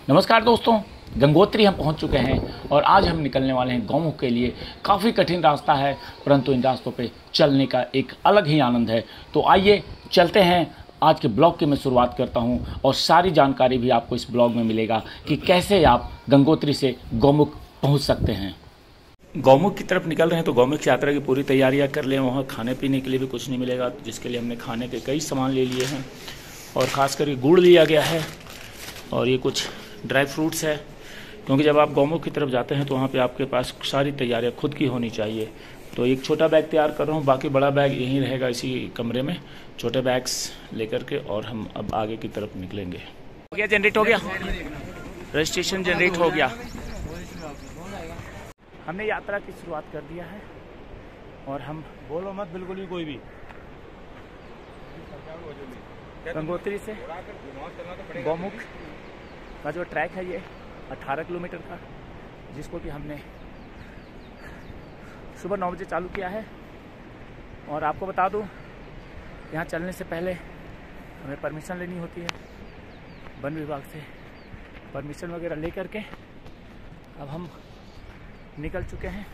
नमस्कार दोस्तों, गंगोत्री हम पहुंच चुके हैं और आज हम निकलने वाले हैं गौमुख के लिए। काफ़ी कठिन रास्ता है, परंतु इन रास्तों पे चलने का एक अलग ही आनंद है। तो आइए चलते हैं। आज के ब्लॉग की मैं शुरुआत करता हूं और सारी जानकारी भी आपको इस ब्लॉग में मिलेगा कि कैसे आप गंगोत्री से गौमुख पहुँच सकते हैं। गौमुख की तरफ निकल रहे हैं तो गौमुख यात्रा की पूरी तैयारियाँ कर लें। वहाँ खाने पीने के लिए भी कुछ नहीं मिलेगा, जिसके लिए हमने खाने के कई सामान ले लिए हैं और ख़ास करके गुड़ लिया गया है और ये कुछ ड्राई फ्रूट्स है, क्योंकि जब आप गौमुख की तरफ जाते हैं तो वहाँ पे आपके पास सारी तैयारियाँ खुद की होनी चाहिए। तो एक छोटा बैग तैयार कर रहा हूँ, बाकी बड़ा बैग यहीं रहेगा इसी कमरे में। छोटे बैग्स लेकर के और हम अब आगे की तरफ निकलेंगे। हो गया, जनरेट हो गया, रजिस्ट्रेशन जनरेट हो गया। हमने यात्रा की शुरुआत कर दिया है और हम बोलो मत बिल्कुल भी कोई भी। गंगोत्री से गौमुख का जो ट्रैक है ये 18 किलोमीटर का, जिसको कि हमने सुबह 9 बजे चालू किया है। और आपको बता दूं, यहाँ चलने से पहले हमें परमिशन लेनी होती है वन विभाग से। परमिशन वगैरह ले करके अब हम निकल चुके हैं,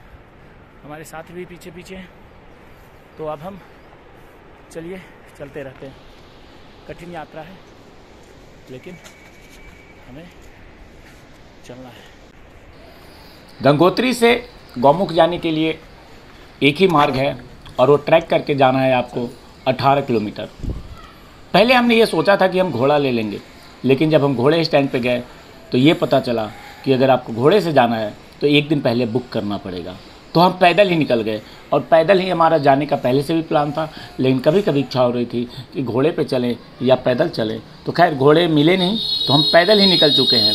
हमारे साथी भी पीछे पीछे हैं। तो अब हम चलिए चलते रहते हैं। कठिन यात्रा है लेकिन हमें चलना है। गंगोत्री से गौमुख जाने के लिए एक ही मार्ग है और वो ट्रैक करके जाना है आपको 18 किलोमीटर। पहले हमने ये सोचा था कि हम घोड़ा ले लेंगे, लेकिन जब हम घोड़े स्टैंड पे गए तो ये पता चला कि अगर आपको घोड़े से जाना है तो एक दिन पहले बुक करना पड़ेगा। तो हम पैदल ही निकल गए और पैदल ही हमारा जाने का पहले से भी प्लान था, लेकिन कभी कभी इच्छा हो रही थी कि घोड़े पे चलें या पैदल चलें। तो खैर घोड़े मिले नहीं तो हम पैदल ही निकल चुके हैं।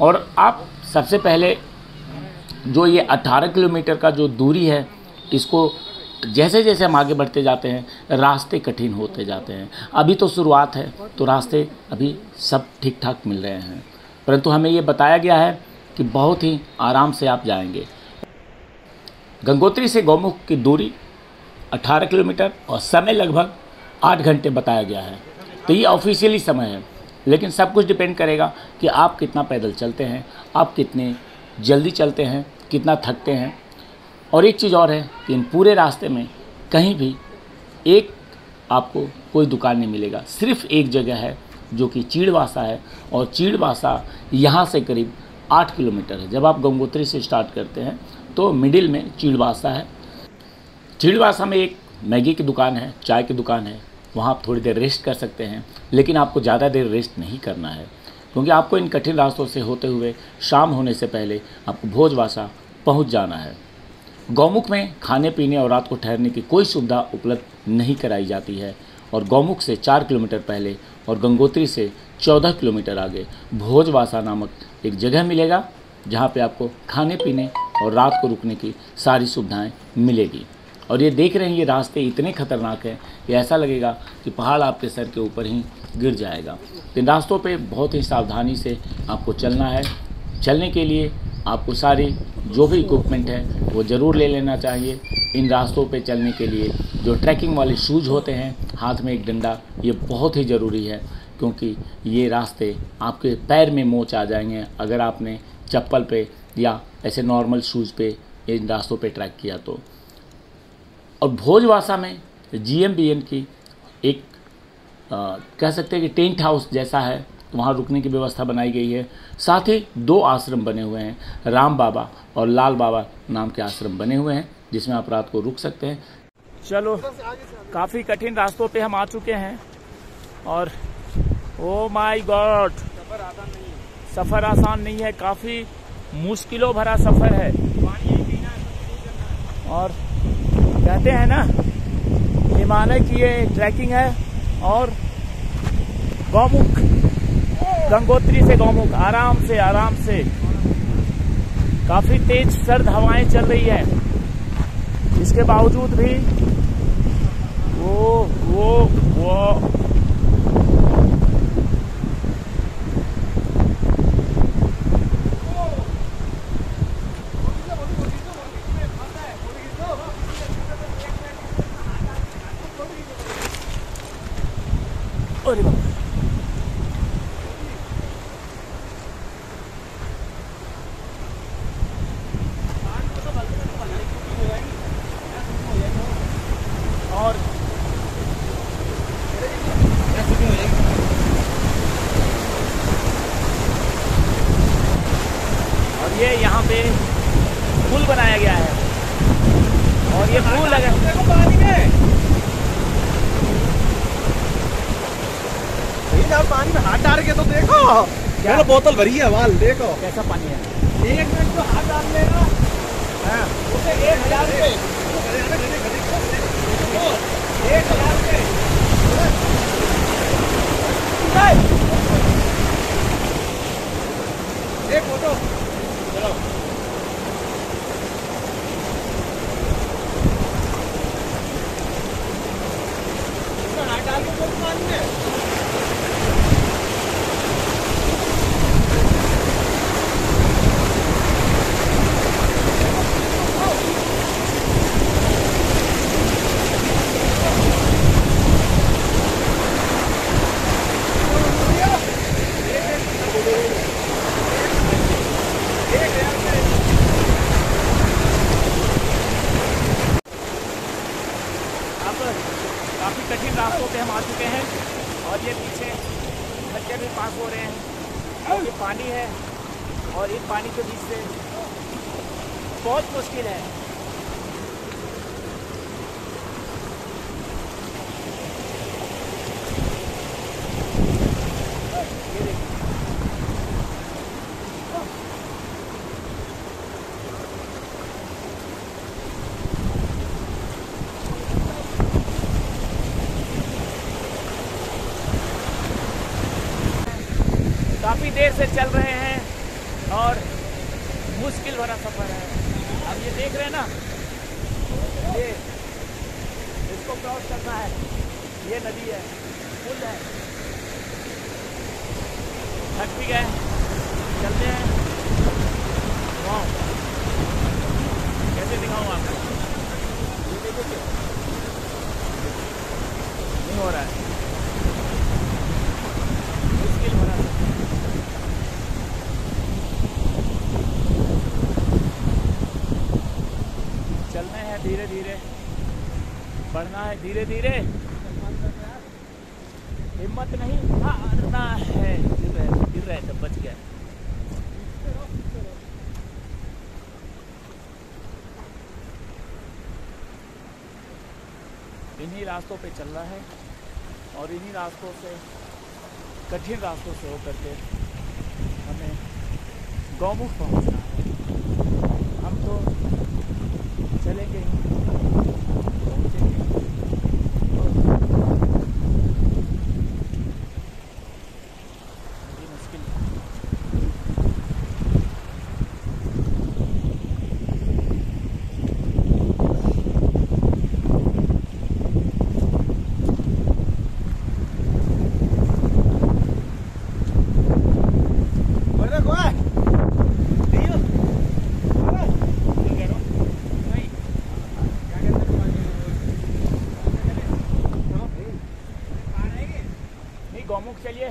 और आप सबसे पहले जो ये 18 किलोमीटर का जो दूरी है, इसको जैसे जैसे हम आगे बढ़ते जाते हैं रास्ते कठिन होते जाते हैं। अभी तो शुरुआत है तो रास्ते अभी सब ठीक ठाक मिल रहे हैं, परंतु हमें ये बताया गया है कि बहुत ही आराम से आप जाएंगे। गंगोत्री से गौमुख की दूरी 18 किलोमीटर और समय लगभग 8 घंटे बताया गया है। तो ये ऑफिशियली समय है, लेकिन सब कुछ डिपेंड करेगा कि आप कितना पैदल चलते हैं, आप कितने जल्दी चलते हैं, कितना थकते हैं। और एक चीज़ और है कि इन पूरे रास्ते में कहीं भी एक आपको कोई दुकान नहीं मिलेगा। सिर्फ एक जगह है जो कि चीड़वासा है, और चीड़वासा यहाँ से करीब 8 किलोमीटर है। जब आप गंगोत्री से स्टार्ट करते हैं तो मिडिल में चीड़वासा है। चीड़वासा में एक मैगी की दुकान है, चाय की दुकान है, वहाँ आप थोड़ी देर रेस्ट कर सकते हैं, लेकिन आपको ज़्यादा देर रेस्ट नहीं करना है, क्योंकि आपको इन कठिन रास्तों से होते हुए शाम होने से पहले आपको भोजवासा पहुँच जाना है। गौमुख में खाने पीने और रात को ठहरने की कोई सुविधा उपलब्ध नहीं कराई जाती है। और गौमुख से 4 किलोमीटर पहले और गंगोत्री से 14 किलोमीटर आगे भोजवासा नामक एक जगह मिलेगा, जहाँ पे आपको खाने पीने और रात को रुकने की सारी सुविधाएं मिलेगी। और ये देख रहे हैं, ये रास्ते इतने खतरनाक हैं कि ऐसा लगेगा कि पहाड़ आपके सर के ऊपर ही गिर जाएगा। इन रास्तों पे बहुत ही सावधानी से आपको चलना है। चलने के लिए आपको सारी जो भी इक्विपमेंट है वो ज़रूर ले लेना चाहिए। इन रास्तों पे चलने के लिए जो ट्रैकिंग वाले शूज़ होते हैं, हाथ में एक डंडा, ये बहुत ही ज़रूरी है, क्योंकि ये रास्ते आपके पैर में मोच आ जाएंगे अगर आपने चप्पल पे या ऐसे नॉर्मल शूज़ पे इन रास्तों पे ट्रैक किया तो। और भोजवासा में GMBN की एक कह सकते हैं कि टेंट हाउस जैसा है, वहाँ रुकने की व्यवस्था बनाई गई है। साथ ही 2 आश्रम बने हुए हैं, राम बाबा और लाल बाबा नाम के आश्रम बने हुए हैं, जिसमें आप रात को रुक सकते हैं। चलो, काफ़ी कठिन रास्तों पे हम आ चुके हैं और ओ माय गॉड, सफ़र आसान नहीं है, काफ़ी मुश्किलों भरा सफ़र है। और कहते हैं ना, हिमालय की ये ट्रैकिंग है और गौमुख, गंगोत्री से गौमुख आराम से काफी तेज सर्द हवाएं चल रही है, इसके बावजूद भी वो ये यहाँ पे पुल बनाया गया है और ये पुल लगा पानी में, पानी में हाथ डाल के तो देखो, क्या बोतल भरी है वाल, देखो कैसा पानी है। 1 मिनट तो हाथ डाल लेगा, हाँ उसे 1000 रुपये, 1000 रुपये। एक फोटो चलो। हाथ डाल के पानी में, काफ़ी कठिन रास्तों पे हम आ चुके हैं और ये पीछे खच्चर भी पास हो रहे हैं और ये पानी है और इन पानी के बीच से बहुत मुश्किल है। ये देखिए काफ़ी देर से चल रहे हैं और मुश्किल भरा सफ़र है। अब ये देख रहे हैं ना, ये इसको क्रॉस करना है, ये नदी है, पुल है। थक भी गए, चलते हैं। वाह, कैसे दिखाऊँ आपको, ये देखो नहीं हो रहा है, मुश्किल भरा चलना है, धीरे धीरे बढ़ना है, धीरे धीरे, हिम्मत नहीं हारना है। गिर रहे तो बच गया। इन्हीं रास्तों पे चल रहा है और इन्हीं रास्तों से, कठिन रास्तों से होकर के हमें गौमुख पहुंचना है। हम तो चलेंगे ही, पहुँचेंगे। ये मुश्किल है। गौमुख चलिए,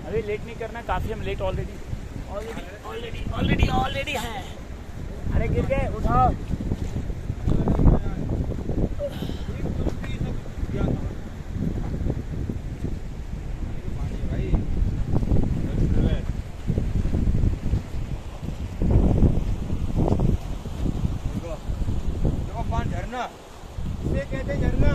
अभी लेट नहीं करना, काफ़ी हम लेट ऑलरेडी हैं। अरे गिर गए, उठाओ। झरना, इसे कहते हैं झरना।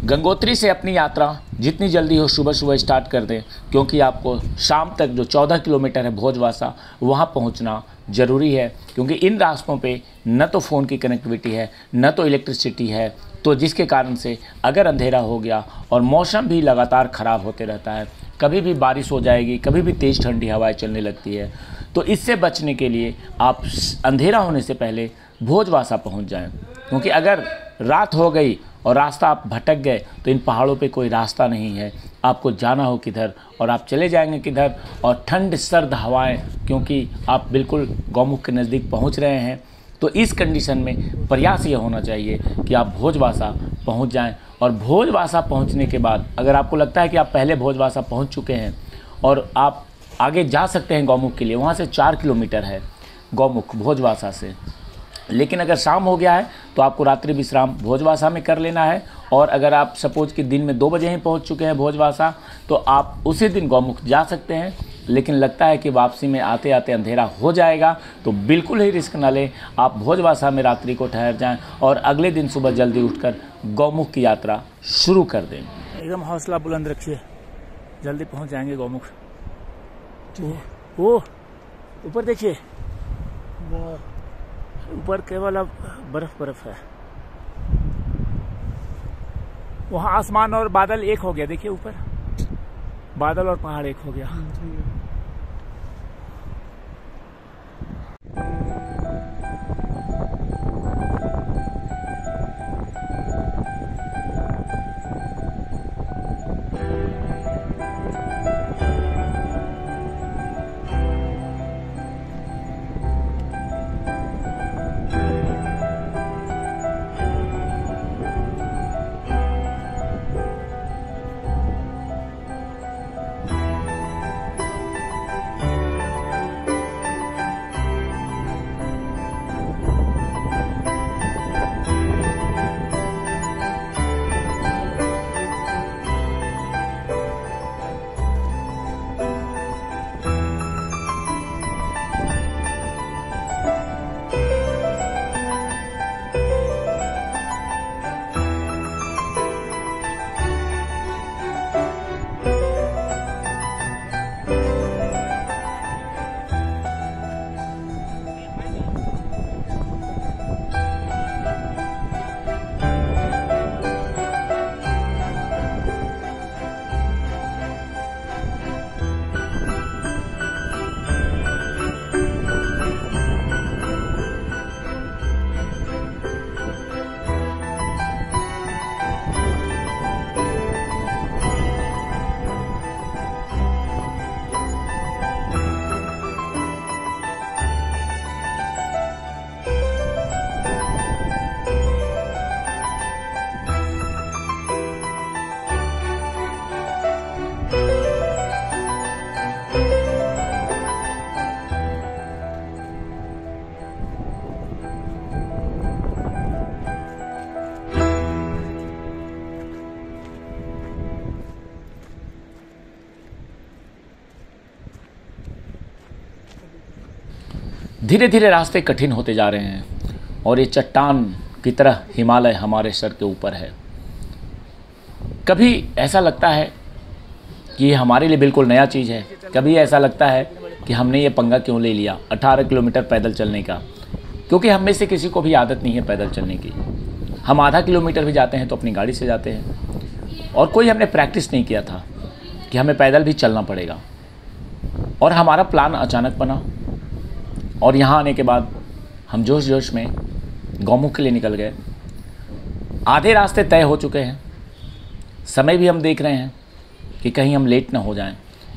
गंगोत्री से अपनी यात्रा जितनी जल्दी हो सुबह सुबह स्टार्ट कर दें, क्योंकि आपको शाम तक जो 14 किलोमीटर है भोजवासा, वहाँ पहुँचना ज़रूरी है। क्योंकि इन रास्तों पे न तो फ़ोन की कनेक्टिविटी है, न तो इलेक्ट्रिसिटी है, तो जिसके कारण से अगर अंधेरा हो गया और मौसम भी लगातार ख़राब होते रहता है, कभी भी बारिश हो जाएगी, कभी भी तेज़ ठंडी हवाएं चलने लगती है, तो इससे बचने के लिए आप अंधेरा होने से पहले भोजवासा पहुँच जाएँ। क्योंकि अगर रात हो गई और रास्ता आप भटक गए तो इन पहाड़ों पे कोई रास्ता नहीं है, आपको जाना हो किधर और आप चले जाएंगे किधर, और ठंड सर्द हवाएं, क्योंकि आप बिल्कुल गौमुख के नज़दीक पहुंच रहे हैं, तो इस कंडीशन में प्रयास ये होना चाहिए कि आप भोजवासा पहुंच जाएं। और भोजवासा पहुंचने के बाद अगर आपको लगता है कि आप पहले भोजवासा पहुंच चुके हैं और आप आगे जा सकते हैं गौमुख के लिए, वहाँ से 4 किलोमीटर है गौमुख भोजवासा से, लेकिन अगर शाम हो गया है तो आपको रात्रि विश्राम भोजवासा में कर लेना है। और अगर आप सपोज कि दिन में 2 बजे ही पहुंच चुके हैं भोजवासा, तो आप उसी दिन गौमुख जा सकते हैं, लेकिन लगता है कि वापसी में आते आते अंधेरा हो जाएगा, तो बिल्कुल ही रिस्क न लें। आप भोजवासा में रात्रि को ठहर जाएं और अगले दिन सुबह जल्दी उठकर गौमुख की यात्रा शुरू कर दें। एकदम हौसला बुलंद रखिए, जल्दी पहुंच जाएंगे गौमुख। वो ऊपर देखिए, ऊपर केवल अब बर्फ है। वहाँ आसमान और बादल एक हो गया, देखिए ऊपर बादल और पहाड़ एक हो गया। धीरे धीरे रास्ते कठिन होते जा रहे हैं और ये चट्टान की तरह हिमालय हमारे सर के ऊपर है। कभी ऐसा लगता है कि ये हमारे लिए बिल्कुल नया चीज़ है, कभी ऐसा लगता है कि हमने ये पंगा क्यों ले लिया 18 किलोमीटर पैदल चलने का, क्योंकि हम में से किसी को भी आदत नहीं है पैदल चलने की। हम आधा किलोमीटर भी जाते हैं तो अपनी गाड़ी से जाते हैं, और कोई हमने प्रैक्टिस नहीं किया था कि हमें पैदल भी चलना पड़ेगा। और हमारा प्लान अचानक बना और यहाँ आने के बाद हम जोश जोश में गौमुख के लिए निकल गए। आधे रास्ते तय हो चुके हैं, समय भी हम देख रहे हैं कि कहीं हम लेट ना हो जाएं,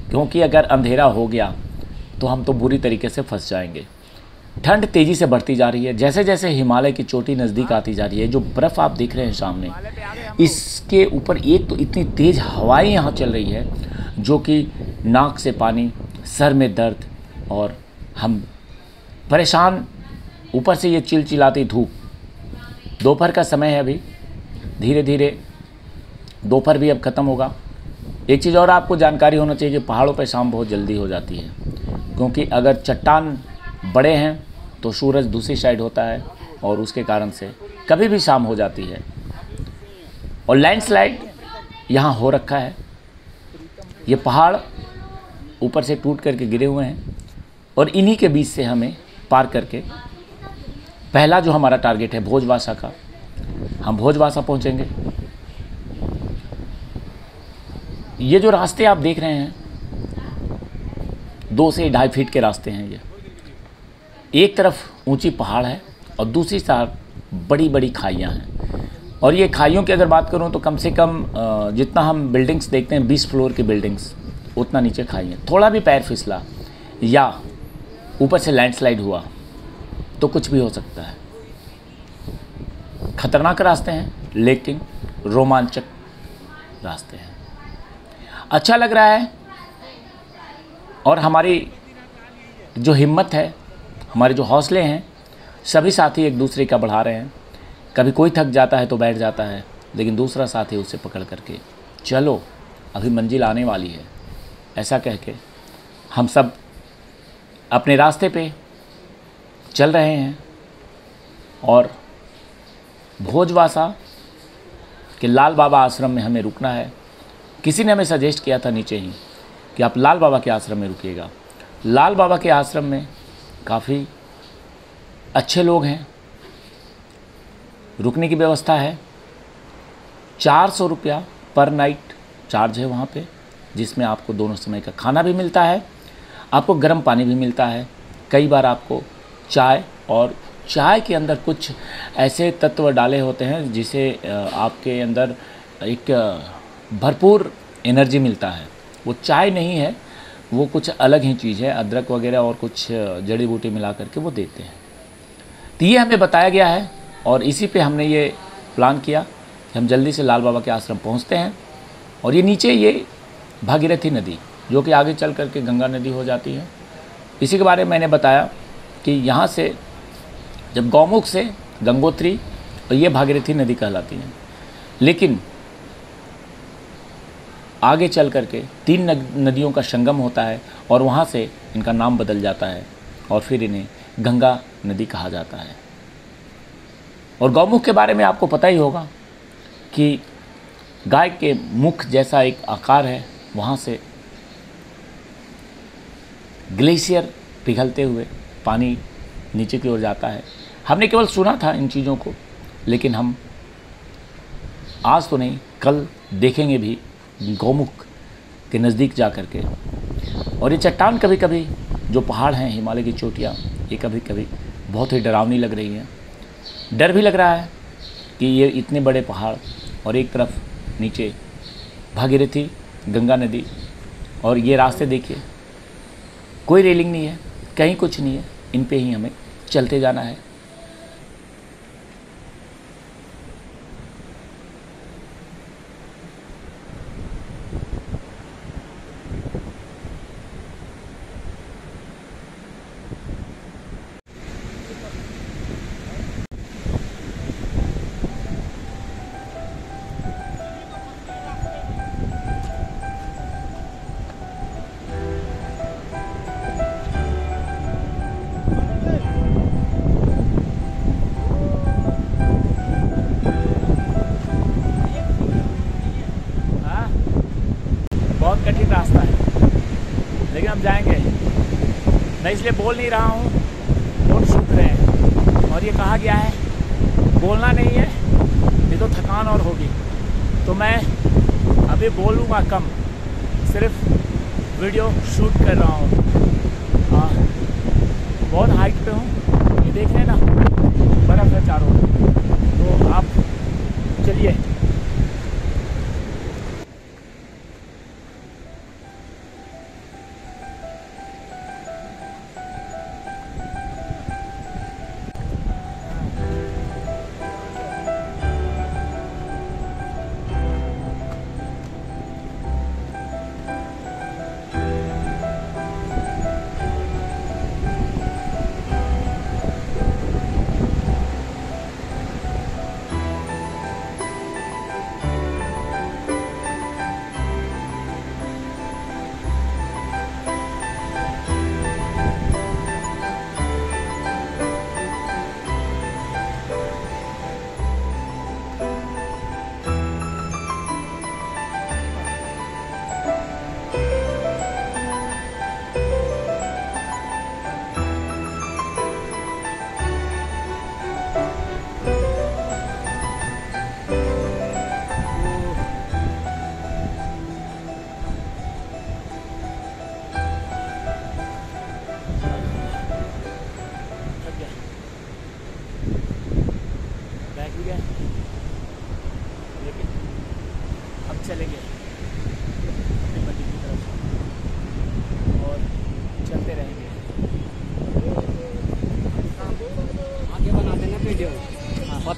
क्योंकि अगर अंधेरा हो गया तो हम तो बुरी तरीके से फंस जाएंगे। ठंड तेज़ी से बढ़ती जा रही है, जैसे जैसे हिमालय की चोटी नज़दीक आती जा रही है। जो बर्फ़ आप देख रहे हैं सामने, इसके ऊपर एक तो इतनी तेज़ हवाएं यहाँ चल रही है जो कि नाक से पानी, सर में दर्द, और हम परेशान, ऊपर से ये चिलचिलाती धूप। दोपहर का समय है, अभी धीरे धीरे दोपहर भी अब ख़त्म होगा। एक चीज़ और आपको जानकारी होना चाहिए कि पहाड़ों पर शाम बहुत जल्दी हो जाती है, क्योंकि अगर चट्टान बड़े हैं तो सूरज दूसरी साइड होता है और उसके कारण से कभी भी शाम हो जाती है। और लैंडस्लाइड यहाँ हो रखा है, ये पहाड़ ऊपर से टूट करके गिरे हुए हैं और इन्हीं के बीच से हमें पार करके पहला जो हमारा टारगेट है भोजवासा का, हम भोजवासा पहुँचेंगे। ये जो रास्ते आप देख रहे हैं 2 से 2.5 फीट के रास्ते हैं। ये एक तरफ ऊंची पहाड़ है और दूसरी तरफ बड़ी बड़ी खाइयाँ हैं, और ये खाइयों की अगर बात करूँ तो कम से कम जितना हम बिल्डिंग्स देखते हैं 20 फ्लोर की बिल्डिंग्स, उतना नीचे खाई है। थोड़ा भी पैर फिसला या ऊपर से लैंडस्लाइड हुआ तो कुछ भी हो सकता है। खतरनाक रास्ते हैं लेकिन रोमांचक रास्ते हैं। अच्छा लग रहा है और हमारी जो हिम्मत है, हमारे जो हौसले हैं, सभी साथी एक दूसरे का बढ़ा रहे हैं। कभी कोई थक जाता है तो बैठ जाता है, लेकिन दूसरा साथी उसे पकड़ करके चलो अभी मंजिल आने वाली है, ऐसा कह के हम सब अपने रास्ते पे चल रहे हैं। और भोजवासा के लाल बाबा आश्रम में हमें रुकना है। किसी ने हमें सजेस्ट किया था नीचे ही कि आप लाल बाबा के आश्रम में रुकिएगा। लाल बाबा के आश्रम में काफ़ी अच्छे लोग हैं, रुकने की व्यवस्था है। 400 रुपया पर नाइट चार्ज है वहाँ पे, जिसमें आपको दोनों समय का खाना भी मिलता है, आपको गर्म पानी भी मिलता है, कई बार आपको चाय, और चाय के अंदर कुछ ऐसे तत्व डाले होते हैं जिसे आपके अंदर एक भरपूर एनर्जी मिलता है। वो चाय नहीं है, वो कुछ अलग ही चीज़ है, अदरक वगैरह और कुछ जड़ी बूटी मिला करके वो देते हैं। तो ये हमें बताया गया है और इसी पे हमने ये प्लान किया कि हम जल्दी से लाल बाबा के आश्रम पहुंचते हैं। और ये नीचे ये भागीरथी नदी जो कि आगे चल करके गंगा नदी हो जाती है, इसी के बारे में मैंने बताया कि यहाँ से जब गौमुख से गंगोत्री और ये भागीरथी नदी कहलाती है, लेकिन आगे चल करके 3 नदियों का संगम होता है और वहाँ से इनका नाम बदल जाता है और फिर इन्हें गंगा नदी कहा जाता है। और गौमुख के बारे में आपको पता ही होगा कि गाय के मुख जैसा एक आकार है, वहाँ से ग्लेशियर पिघलते हुए पानी नीचे की ओर जाता है। हमने केवल सुना था इन चीज़ों को, लेकिन हम आज तो नहीं कल देखेंगे भी गौमुख के नज़दीक जा कर के। और ये चट्टान कभी कभी जो पहाड़ हैं, हिमालय की चोटियाँ, ये कभी कभी बहुत ही डरावनी लग रही हैं। डर भी लग रहा है कि ये इतने बड़े पहाड़ और एक तरफ नीचे भागीरथी गंगा नदी, और ये रास्ते देखिए, कोई रेलिंग नहीं है, कहीं कुछ नहीं है, इन पे ही हमें चलते जाना है। बहुत कठिन रास्ता है, लेकिन हम जाएंगे। मैं इसलिए बोल नहीं रहा हूँ, फोन सूख रहे हैं। और ये कहा गया है बोलना नहीं है, नहीं तो थकान और होगी। तो मैं अभी बोलूँगा कम, सिर्फ वीडियो शूट कर रहा हूँ। बहुत हाइट पे हूँ, ये देख रहे हैं ना, बर्फ़ है चारों ओर। तो आप चलिए।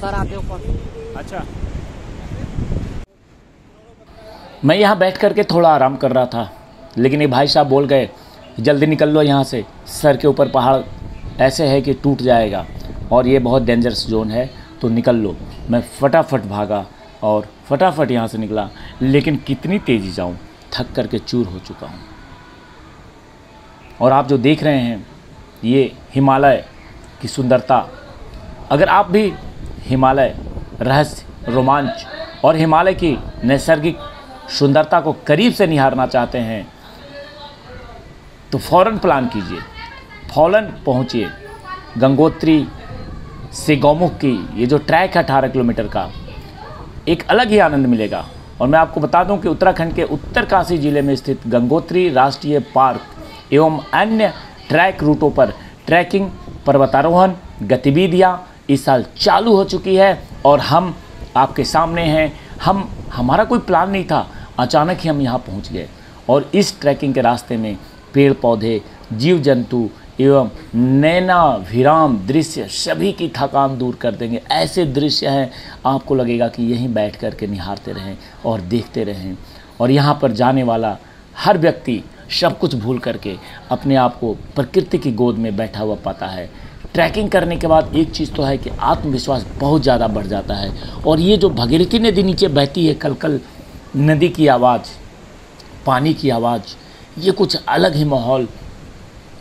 पत्थर आते ऊपर। अच्छा, मैं यहाँ बैठ करके थोड़ा आराम कर रहा था, लेकिन ये भाई साहब बोल गए जल्दी निकल लो यहाँ से, सर के ऊपर पहाड़ ऐसे है कि टूट जाएगा और ये बहुत डेंजरस जोन है, तो निकल लो। मैं फटाफट भागा और फटाफट यहाँ से निकला, लेकिन कितनी तेज़ी जाऊँ, थक करके चूर हो चुका हूँ। और आप जो देख रहे हैं ये हिमालय की सुंदरता। अगर आप भी हिमालय, रहस्य, रोमांच और हिमालय की नैसर्गिक सुंदरता को करीब से निहारना चाहते हैं तो फ़ौरन प्लान कीजिए, फ़ौरन पहुँचिए। गंगोत्री से गौमुख की ये जो ट्रैक है 18 किलोमीटर का, एक अलग ही आनंद मिलेगा। और मैं आपको बता दूं कि उत्तराखंड के उत्तरकाशी जिले में स्थित गंगोत्री राष्ट्रीय पार्क एवं अन्य ट्रैक रूटों पर ट्रैकिंग, पर्वतारोहण गतिविधियां इस साल चालू हो चुकी है और हम आपके सामने हैं। हमारा कोई प्लान नहीं था, अचानक ही हम यहाँ पहुँच गए। और इस ट्रैकिंग के रास्ते में पेड़ पौधे, जीव जंतु एवं नैनाभिराम दृश्य सभी की थकान दूर कर देंगे। ऐसे दृश्य हैं, आपको लगेगा कि यहीं बैठ कर के निहारते रहें और देखते रहें। और यहाँ पर जाने वाला हर व्यक्ति सब कुछ भूल करके अपने आप को प्रकृति की गोद में बैठा हुआ पाता है। ट्रैकिंग करने के बाद एक चीज़ तो है कि आत्मविश्वास बहुत ज़्यादा बढ़ जाता है। और ये जो भगीरथी नदी नीचे बहती है, कलकल नदी की आवाज़, पानी की आवाज़, ये कुछ अलग ही माहौल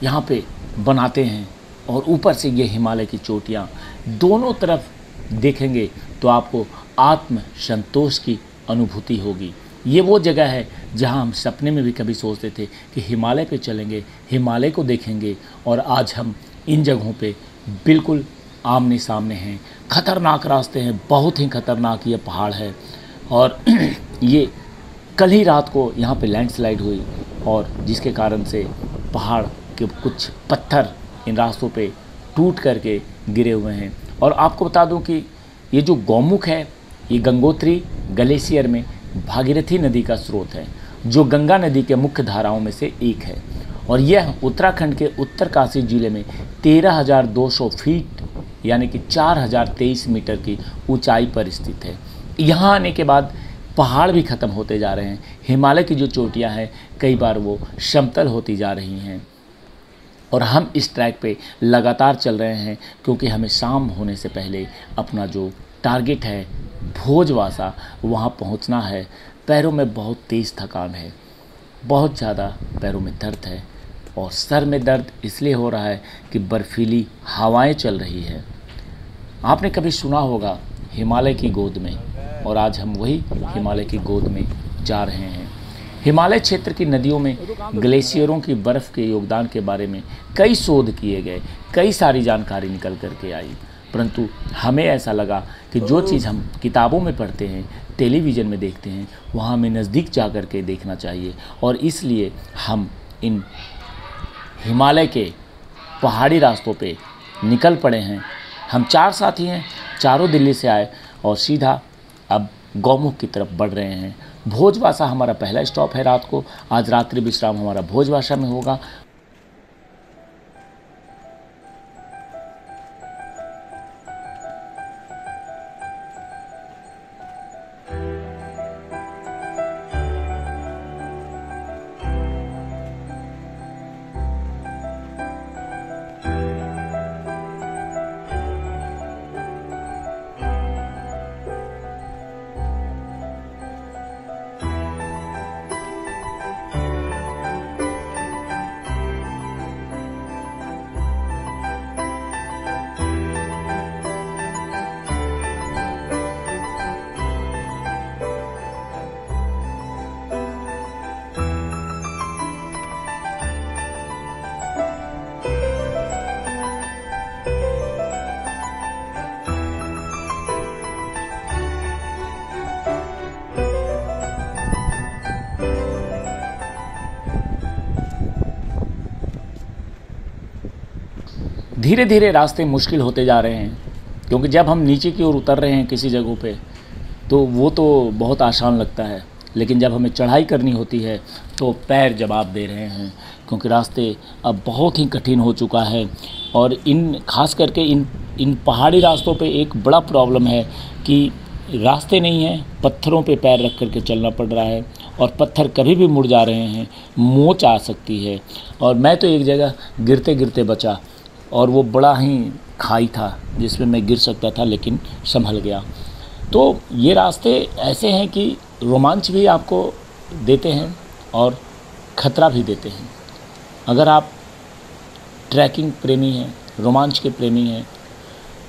यहाँ पे बनाते हैं। और ऊपर से ये हिमालय की चोटियाँ, दोनों तरफ देखेंगे तो आपको आत्म संतोष की अनुभूति होगी। ये वो जगह है जहाँ हम सपने में भी कभी सोचते थे कि हिमालय पे चलेंगे, हिमालय को देखेंगे, और आज हम इन जगहों पे बिल्कुल आमने सामने हैं। खतरनाक रास्ते हैं, बहुत ही खतरनाक ये पहाड़ है। और ये कल ही रात को यहाँ पे लैंडस्लाइड हुई और जिसके कारण से पहाड़ के कुछ पत्थर इन रास्तों पे टूट करके गिरे हुए हैं। और आपको बता दूं कि ये जो गौमुख है, ये गंगोत्री ग्लेशियर में भागीरथी नदी का स्रोत है, जो गंगा नदी के मुख्य धाराओं में से एक है। और यह उत्तराखंड के उत्तरकाशी जिले में 13,200 फीट यानी कि 4,023 मीटर की ऊंचाई पर स्थित है। यहाँ आने के बाद पहाड़ भी ख़त्म होते जा रहे हैं। हिमालय की जो चोटियाँ हैं कई बार वो समतल होती जा रही हैं। और हम इस ट्रैक पे लगातार चल रहे हैं क्योंकि हमें शाम होने से पहले अपना जो टारगेट है भोजवासा, वहाँ पहुँचना है। पैरों में बहुत तेज़ थकान है, बहुत ज़्यादा पैरों में दर्द है और सर में दर्द इसलिए हो रहा है कि बर्फीली हवाएं चल रही है। आपने कभी सुना होगा हिमालय की गोद में, और आज हम वही हिमालय की गोद में जा रहे हैं। हिमालय क्षेत्र की नदियों में ग्लेशियरों की बर्फ़ के योगदान के बारे में कई शोध किए गए, कई सारी जानकारी निकल कर के आई, परंतु हमें ऐसा लगा कि जो चीज़ हम किताबों में पढ़ते हैं, टेलीविज़न में देखते हैं, वहाँ हमें नज़दीक जा कर के देखना चाहिए। और इसलिए हम इन हिमालय के पहाड़ी रास्तों पे निकल पड़े हैं। हम 4 साथी हैं, चारों दिल्ली से आए और सीधा अब गौमुख की तरफ बढ़ रहे हैं। भोजवासा हमारा पहला स्टॉप है रात को। आज रात्रि विश्राम हमारा भोजवासा में होगा। धीरे धीरे रास्ते मुश्किल होते जा रहे हैं, क्योंकि जब हम नीचे की ओर उतर रहे हैं किसी जगहों पे तो वो तो बहुत आसान लगता है, लेकिन जब हमें चढ़ाई करनी होती है तो पैर जवाब दे रहे हैं, क्योंकि रास्ते अब बहुत ही कठिन हो चुका है। और खास करके इन पहाड़ी रास्तों पे एक बड़ा प्रॉब्लम है कि रास्ते नहीं हैं, पत्थरों पे पैर रख करके चलना पड़ रहा है, और पत्थर कभी भी मुड़ जा रहे हैं, मोच आ सकती है। और मैं तो एक जगह गिरते गिरते बचा, और वो बड़ा ही खाई था जिसमें मैं गिर सकता था, लेकिन संभल गया। तो ये रास्ते ऐसे हैं कि रोमांच भी आपको देते हैं और ख़तरा भी देते हैं। अगर आप ट्रैकिंग प्रेमी हैं, रोमांच के प्रेमी हैं,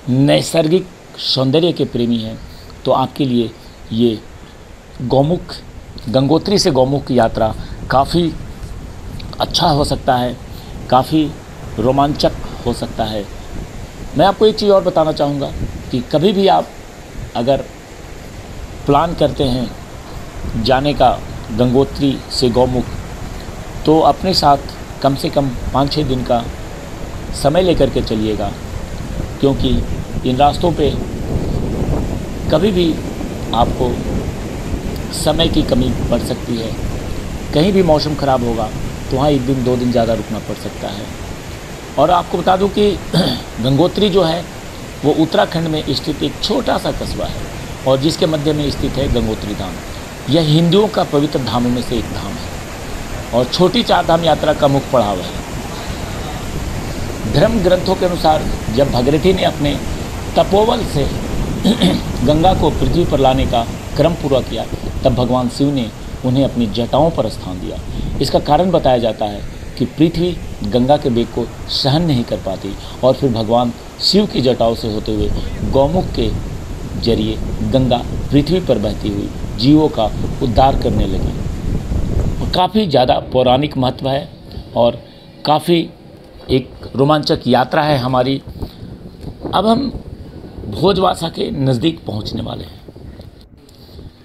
नैसर्गिक सौंदर्य के प्रेमी हैं, तो आपके लिए ये गौमुख, गंगोत्री से गौमुख की यात्रा काफ़ी अच्छा हो सकता है, काफ़ी रोमांचक हो सकता है। मैं आपको एक चीज़ और बताना चाहूँगा कि कभी भी आप अगर प्लान करते हैं जाने का गंगोत्री से गौमुख, तो अपने साथ कम से कम 5-6 दिन का समय लेकर के चलिएगा, क्योंकि इन रास्तों पे कभी भी आपको समय की कमी पड़ सकती है। कहीं भी मौसम ख़राब होगा तो वहाँ 1 दिन 2 दिन ज़्यादा रुकना पड़ सकता है। और आपको बता दूं कि गंगोत्री जो है वो उत्तराखंड में स्थित एक छोटा सा कस्बा है, और जिसके मध्य में स्थित है गंगोत्री धाम। यह हिंदुओं का पवित्र धामों में से एक धाम है और छोटी 4 धाम यात्रा का मुख्य पड़ाव है। धर्म ग्रंथों के अनुसार जब भगीरथी ने अपने तपोवन से गंगा को पृथ्वी पर लाने का क्रम पूरा किया, तब भगवान शिव ने उन्हें अपनी जटाओं पर स्थान दिया। इसका कारण बताया जाता है कि पृथ्वी गंगा के वेग को सहन नहीं कर पाती, और फिर भगवान शिव की जटाओं से होते हुए गौमुख के जरिए गंगा पृथ्वी पर बहती हुई जीवों का उद्धार करने लगी। काफ़ी ज़्यादा पौराणिक महत्व है और काफ़ी एक रोमांचक यात्रा है हमारी। अब हम भोजवासा के नज़दीक पहुंचने वाले हैं।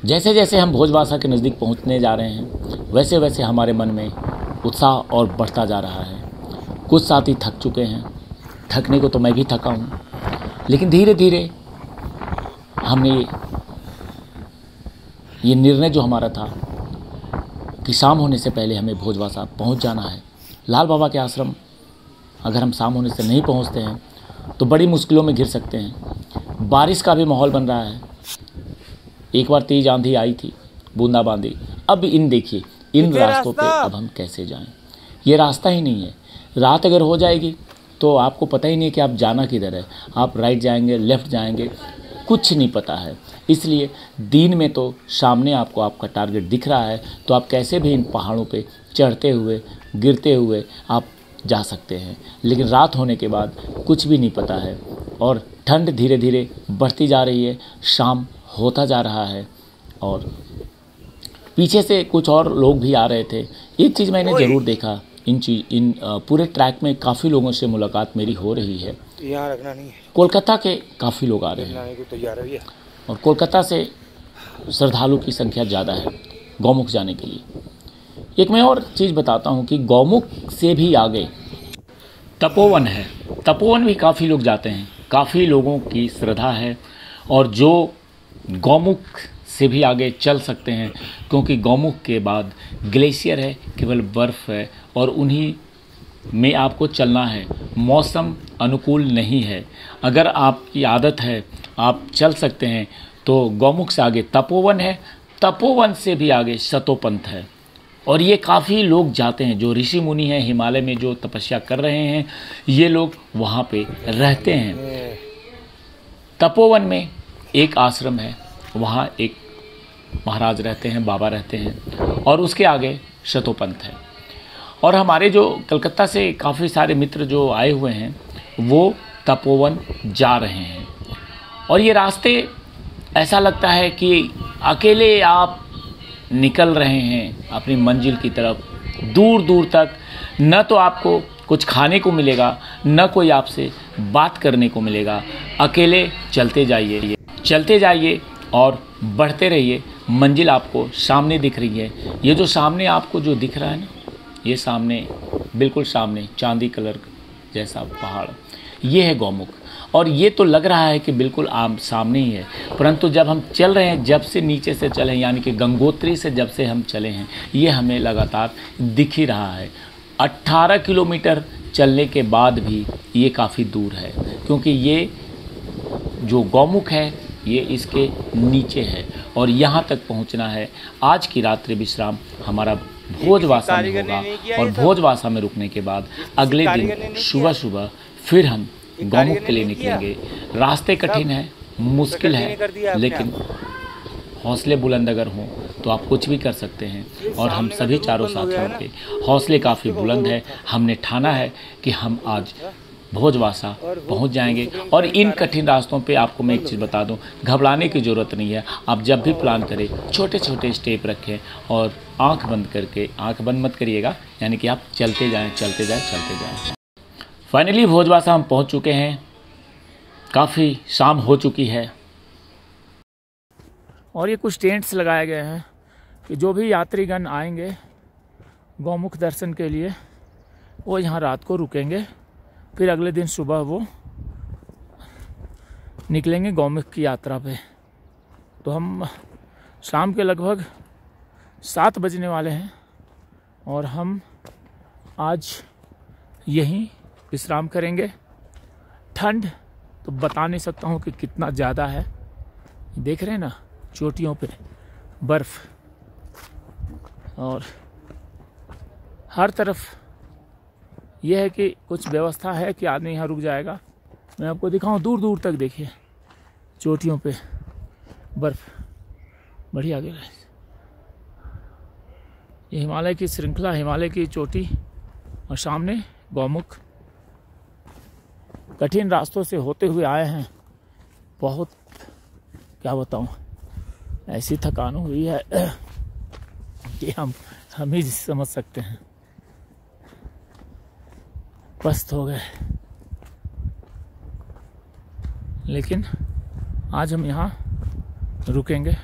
जैसे जैसे हम भोजवासा के नज़दीक पहुंचने जा रहे हैं, वैसे वैसे हमारे मन में उत्साह और बढ़ता जा रहा है। कुछ साथी थक चुके हैं, थकने को तो मैं भी थका हूँ, लेकिन धीरे धीरे हमने ये निर्णय जो हमारा था कि शाम होने से पहले हमें भोजवासा पहुँच जाना है। लाल बाबा के आश्रम अगर हम शाम होने से नहीं पहुँचते हैं तो बड़ी मुश्किलों में घिर सकते हैं। बारिश का भी माहौल बन रहा है। एक बार तेज आंधी आई थी, बूंदाबांदी। अब देखिए इन रास्तों पे अब हम कैसे जाएं? ये रास्ता ही नहीं है। रात अगर हो जाएगी तो आपको पता ही नहीं कि आप जाना किधर है। आप राइट जाएंगे, लेफ़्ट जाएंगे, कुछ नहीं पता है। इसलिए दिन में तो सामने आपको आपका टारगेट दिख रहा है, तो आप कैसे भी इन पहाड़ों पे चढ़ते हुए, गिरते हुए आप जा सकते हैं। लेकिन रात होने के बाद कुछ भी नहीं पता है, और ठंड धीरे धीरे बढ़ती जा रही है, शाम होता जा रहा है, और पीछे से कुछ और लोग भी आ रहे थे। एक चीज़ मैंने ज़रूर देखा, इन पूरे ट्रैक में काफ़ी लोगों से मुलाकात मेरी हो रही है। यहाँ रखना नहीं है। कोलकाता के काफ़ी लोग आ रहे हैं, और कोलकाता से श्रद्धालु की संख्या ज़्यादा है गौमुख जाने के लिए। एक मैं और चीज़ बताता हूँ कि गौमुख से भी आगे तपोवन है। तपोवन भी काफ़ी लोग जाते हैं, काफ़ी लोगों की श्रद्धा है, और जो गौमुख से भी आगे चल सकते हैं, क्योंकि गौमुख के बाद ग्लेशियर है, केवल बर्फ़ है, और उन्हीं में आपको चलना है। मौसम अनुकूल नहीं है। अगर आपकी आदत है, आप चल सकते हैं, तो गौमुख से आगे तपोवन है, तपोवन से भी आगे शतोपंथ है, और ये काफ़ी लोग जाते हैं। जो ऋषि मुनि हैं, हिमालय में जो तपस्या कर रहे हैं, ये लोग वहाँ पे रहते हैं। तपोवन में एक आश्रम है, वहाँ एक महाराज रहते हैं, बाबा रहते हैं, और उसके आगे शतोपंथ है। और हमारे जो कलकत्ता से काफ़ी सारे मित्र जो आए हुए हैं, वो तपोवन जा रहे हैं। और ये रास्ते ऐसा लगता है कि अकेले आप निकल रहे हैं अपनी मंजिल की तरफ। दूर दूर तक न तो आपको कुछ खाने को मिलेगा, न कोई आपसे बात करने को मिलेगा। अकेले चलते जाइए और बढ़ते रहिए। मंजिल आपको सामने दिख रही है। ये जो सामने आपको जो दिख रहा है ना, ये सामने, बिल्कुल सामने चांदी कलर जैसा पहाड़, ये है गौमुख। और ये तो लग रहा है कि बिल्कुल आम सामने ही है, परंतु जब हम चल रहे हैं, जब से नीचे से चले हैं, यानी कि गंगोत्री से जब से हम चले हैं, ये हमें लगातार दिख ही रहा है। 18 किलोमीटर चलने के बाद भी ये काफ़ी दूर है, क्योंकि ये जो गौमुख है ये इसके नीचे है और यहाँ तक पहुँचना है। आज की रात्रि विश्राम हमारा भोजवासा में होगा और भोजवासा में रुकने के बाद अगले दिन सुबह सुबह फिर हम गौमुख के लिए निकलेंगे। रास्ते कठिन है, मुश्किल है, लेकिन हौसले बुलंद अगर हों तो आप कुछ भी कर सकते हैं और हम सभी चारों साथियों के हौसले काफ़ी बुलंद है। हमने ठाना है कि हम आज भोजवासा पहुंच जाएंगे। और इन कठिन रास्तों पे आपको मैं एक चीज़ बता दूं, घबराने की ज़रूरत नहीं है। आप जब भी प्लान करें छोटे छोटे स्टेप रखें और आंख बंद करके, आंख बंद मत करिएगा, यानी कि आप चलते जाएं चलते जाएं चलते जाएं। फाइनली भोजवासा हम पहुंच चुके हैं, काफ़ी शाम हो चुकी है और ये कुछ टेंट्स लगाए गए हैं कि जो भी यात्रीगण आएंगे गौमुख दर्शन के लिए वो यहाँ रात को रुकेंगे, फिर अगले दिन सुबह वो निकलेंगे गौमुख की यात्रा पे। तो हम शाम के लगभग 7 बजने वाले हैं और हम आज यहीं विश्राम करेंगे। ठंड तो बता नहीं सकता हूँ कि कितना ज़्यादा है, देख रहे हैं ना चोटियों पे बर्फ़, और हर तरफ यह है कि कुछ व्यवस्था है कि आदमी यहाँ रुक जाएगा। मैं आपको दिखाऊं, दूर दूर तक देखिए चोटियों पे बर्फ़, बढ़िया आगे रहे। ये हिमालय की श्रृंखला, हिमालय की चोटी और सामने गौमुख। कठिन रास्तों से होते हुए आए हैं, बहुत क्या बताऊं, ऐसी थकान हुई है कि हम ही समझ सकते हैं, पस्त हो गए। लेकिन आज हम यहाँ रुकेंगे।